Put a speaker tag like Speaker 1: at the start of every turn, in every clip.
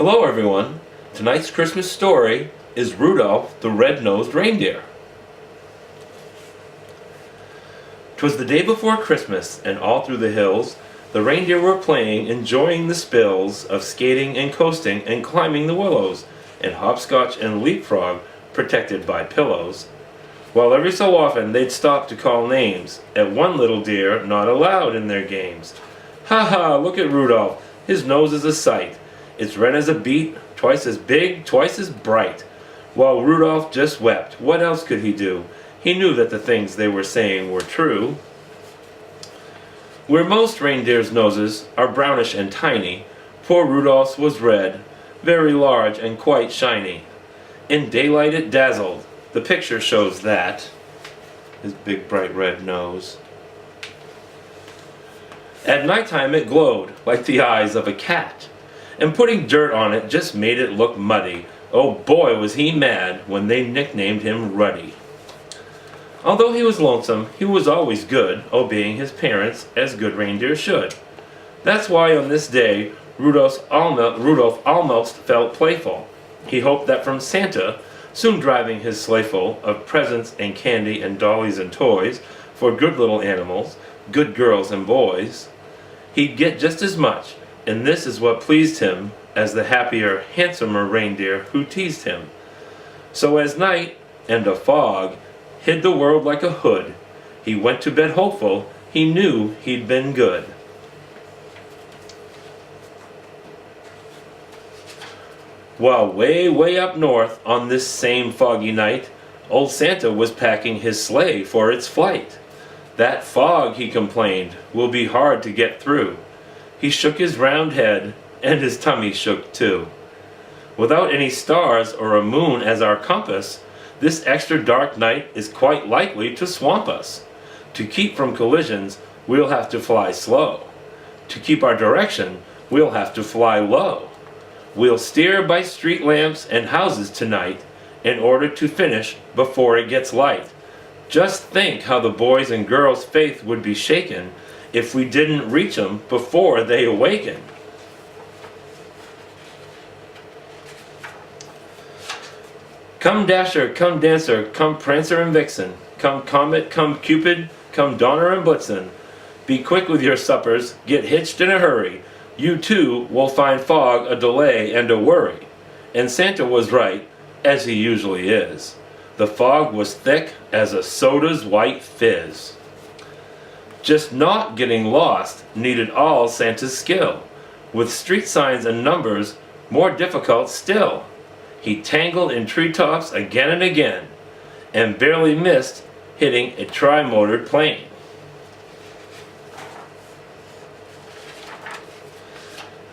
Speaker 1: Hello everyone. Tonight's Christmas story is Rudolph the Red-Nosed Reindeer. 'Twas the day before Christmas, and all through the hills the reindeer were playing, enjoying the spills of skating and coasting and climbing the willows, and hopscotch and leapfrog protected by pillows. While every so often they'd stop to call names at one little deer not allowed in their games. Ha ha, look at Rudolph, his nose is a sight. It's red as a beet, twice as big, twice as bright. While Rudolph just wept, what else could he do? He knew that the things they were saying were true. Where most reindeers' noses are brownish and tiny, poor Rudolph's was red, very large and quite shiny. In daylight it dazzled, the picture shows that, his big bright red nose. At nighttime it glowed like the eyes of a cat, and putting dirt on it just made it look muddy. Oh boy, was he mad when they nicknamed him Ruddy. Although he was lonesome, he was always good, obeying his parents as good reindeer should. That's why on this day, Rudolph almost felt playful. He hoped that from Santa, soon driving his sleigh full of presents and candy and dollies and toys for good little animals, good girls and boys, he'd get just as much, and this is what pleased him as the happier, handsomer reindeer who teased him. So as night and a fog hid the world like a hood, he went to bed hopeful, he knew he'd been good. While way up north on this same foggy night, old Santa was packing his sleigh for its flight. That fog, he complained, will be hard to get through. He shook his round head, and his tummy shook too. Without any stars or a moon as our compass, this extra dark night is quite likely to swamp us. To keep from collisions, we'll have to fly slow. To keep our direction, we'll have to fly low. We'll steer by street lamps and houses tonight in order to finish before it gets light. Just think how the boys and girls' faith would be shaken if we didn't reach them before they awaken. Come Dasher, come Dancer, come Prancer and Vixen, come Comet, come Cupid, come Donner and Blitzen. Be quick with your suppers, get hitched in a hurry. You too will find fog a delay and a worry. And Santa was right, as he usually is. The fog was thick as a soda's white fizz. Just not getting lost needed all Santa's skill. With street signs and numbers, more difficult still. He tangled in treetops again and again, and barely missed hitting a tri-motored plane.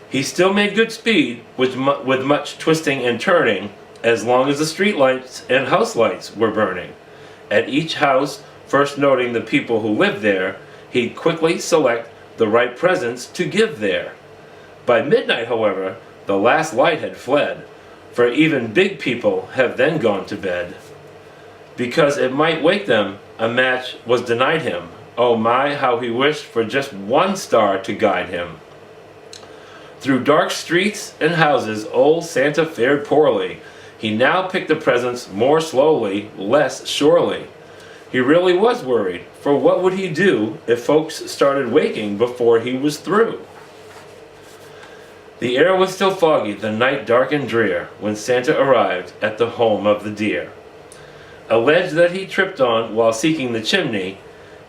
Speaker 1: He still made good speed with much twisting and turning, as long as the street lights and house lights were burning. At each house, first noting the people who lived there, he'd quickly select the right presents to give there. By midnight, however, the last light had fled, for even big people have then gone to bed. Because it might wake them, a match was denied him. Oh my, how he wished for just one star to guide him. Through dark streets and houses, old Santa fared poorly. He now picked the presents more slowly, less surely. He really was worried, for what would he do if folks started waking before he was through? The air was still foggy, the night dark and drear, when Santa arrived at the home of the deer. A ledge that he tripped on while seeking the chimney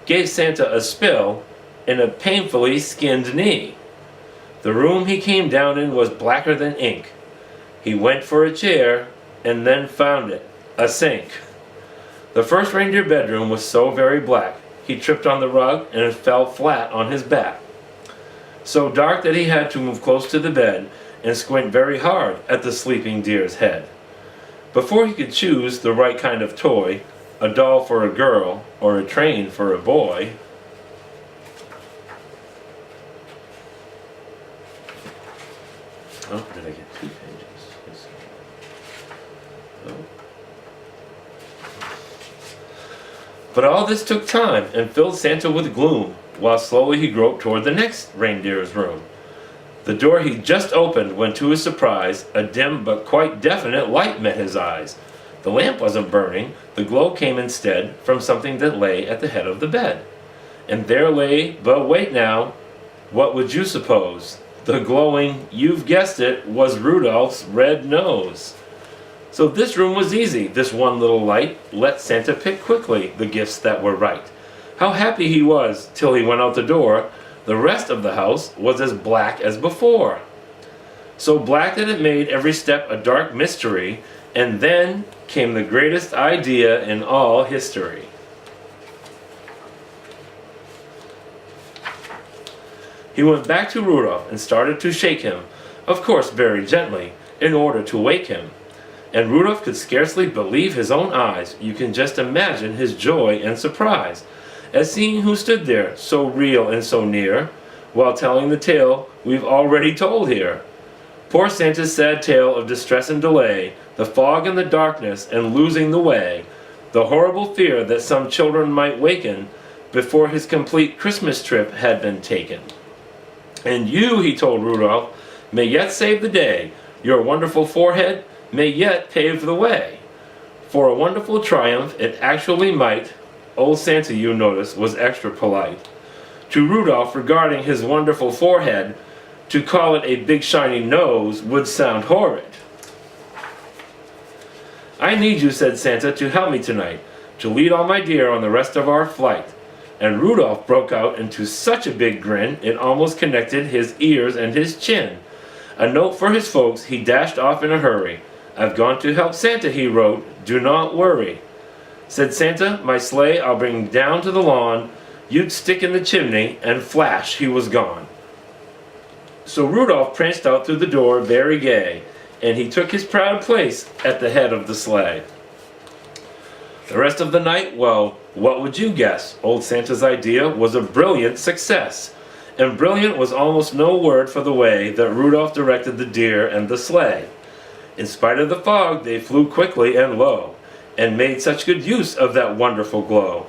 Speaker 1: gave Santa a spill in a painfully skinned knee. The room he came down in was blacker than ink. He went for a chair and then found it, a sink. The first reindeer bedroom was so very black, he tripped on the rug and fell flat on his back. So dark that he had to move close to the bed and squint very hard at the sleeping deer's head. Before he could choose the right kind of toy, a doll for a girl or a train for a boy, oh, did I get 2 pages? Oh. But all this took time and filled Santa with gloom, while slowly he groped toward the next reindeer's room. The door he just opened when, to his surprise, a dim but quite definite light met his eyes. The lamp wasn't burning, the glow came instead from something that lay at the head of the bed. And there lay, but wait now, what would you suppose? The glowing, you've guessed it, was Rudolph's red nose. So this room was easy. This one little light let Santa pick quickly the gifts that were right. How happy he was till he went out the door. The rest of the house was as black as before. So black that it made every step a dark mystery, and then came the greatest idea in all history. He went back to Rudolph and started to shake him, of course very gently, in order to wake him. And Rudolph could scarcely believe his own eyes. You can just imagine his joy and surprise at seeing who stood there, so real and so near, while telling the tale we've already told here. Poor Santa's sad tale of distress and delay, the fog and the darkness and losing the way, the horrible fear that some children might waken before his complete Christmas trip had been taken. And you, he told Rudolph, may yet save the day. Your wonderful forehead may yet pave the way. For a wonderful triumph it actually might. Old Santa, you notice, was extra polite to Rudolph regarding his wonderful forehead. To call it a big shiny nose would sound horrid. I need you, said Santa, to help me tonight, to lead all my dear on the rest of our flight. And Rudolph broke out into such a big grin, it almost connected his ears and his chin. A note for his folks, he dashed off in a hurry. I've gone to help Santa, he wrote, do not worry. Said Santa, my sleigh I'll bring down to the lawn. You'd stick in the chimney, and flash, he was gone. So Rudolph pranced out through the door very gay, and he took his proud place at the head of the sleigh. The rest of the night, well, what would you guess? Old Santa's idea was a brilliant success. And brilliant was almost no word for the way that Rudolph directed the deer and the sleigh. In spite of the fog, they flew quickly and low, and made such good use of that wonderful glow.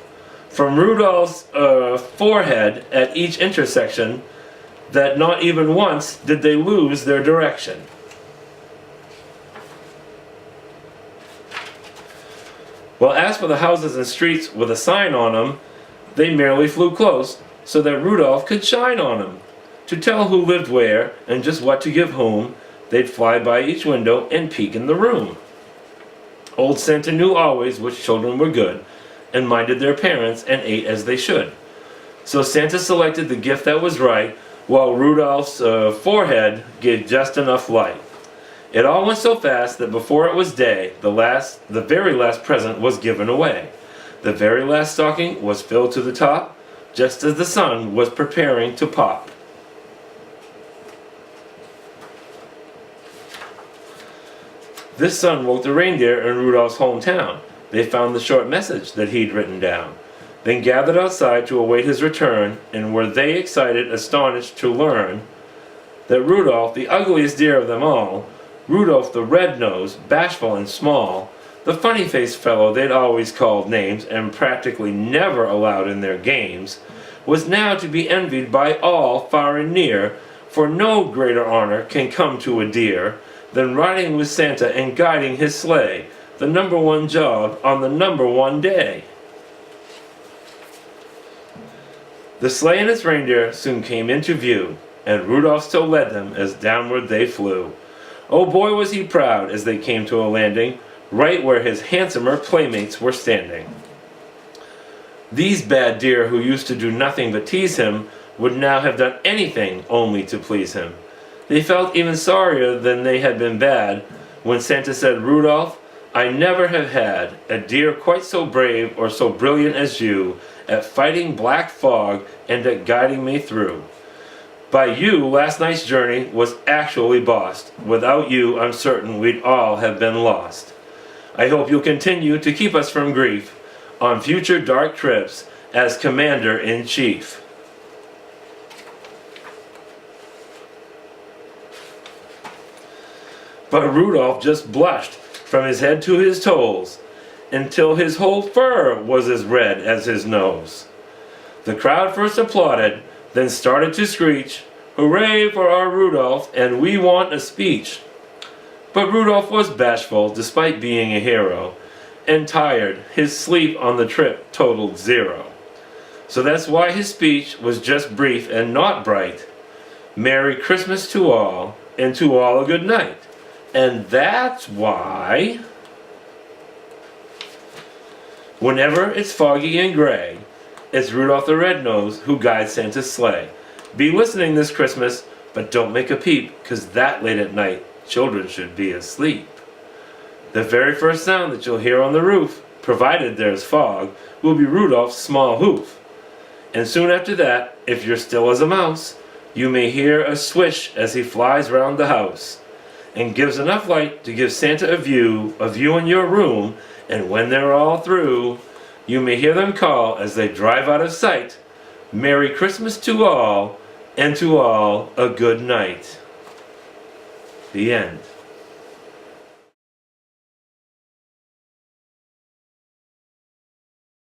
Speaker 1: From Rudolph's forehead at each intersection, that not even once did they lose their direction. Well, as for the houses and streets with a sign on them, they merely flew close so that Rudolph could shine on them. To tell who lived where and just what to give whom, they'd fly by each window and peek in the room. Old Santa knew always which children were good and minded their parents and ate as they should. So Santa selected the gift that was right, while Rudolph's forehead gave just enough light. It all went so fast that before it was day, the very last present was given away. The very last stocking was filled to the top, just as the sun was preparing to pop. This sun woke the reindeer in Rudolph's hometown. They found the short message that he'd written down, then gathered outside to await his return, and were they excited, astonished to learn that Rudolph, the ugliest deer of them all, Rudolph the red-nosed, bashful and small, the funny-faced fellow they'd always called names and practically never allowed in their games, was now to be envied by all far and near, for no greater honor can come to a deer than riding with Santa and guiding his sleigh, the number one job on the number one day. The sleigh and its reindeer soon came into view, and Rudolph still led them as downward they flew. Oh boy, was he proud as they came to a landing, right where his handsomer playmates were standing. These bad deer who used to do nothing but tease him would now have done anything only to please him. They felt even sorrier than they had been bad when Santa said, Rudolph, I never have had a deer quite so brave or so brilliant as you at fighting black fog and at guiding me through. By you, last night's journey was actually bossed. Without you, I'm certain we'd all have been lost. I hope you'll continue to keep us from grief on future dark trips as Commander-in-Chief. But Rudolph just blushed from his head to his toes until his whole fur was as red as his nose. The crowd first applauded, then started to screech, Hooray for our Rudolph, and we want a speech. But Rudolph was bashful, despite being a hero, and tired. His sleep on the trip totaled 0. So that's why his speech was just brief and not bright. Merry Christmas to all, and to all a good night. And that's why, whenever it's foggy and gray, it's Rudolph the Red-Nosed who guides Santa's sleigh. Be listening this Christmas, but don't make a peep, 'cause that late at night, children should be asleep. The very first sound that you'll hear on the roof, provided there's fog, will be Rudolph's small hoof. And soon after that, if you're still as a mouse, you may hear a swish as he flies round the house, and gives enough light to give Santa a view in your room, and when they're all through, you may hear them call as they drive out of sight, Merry Christmas to all, and to all a good night. The end.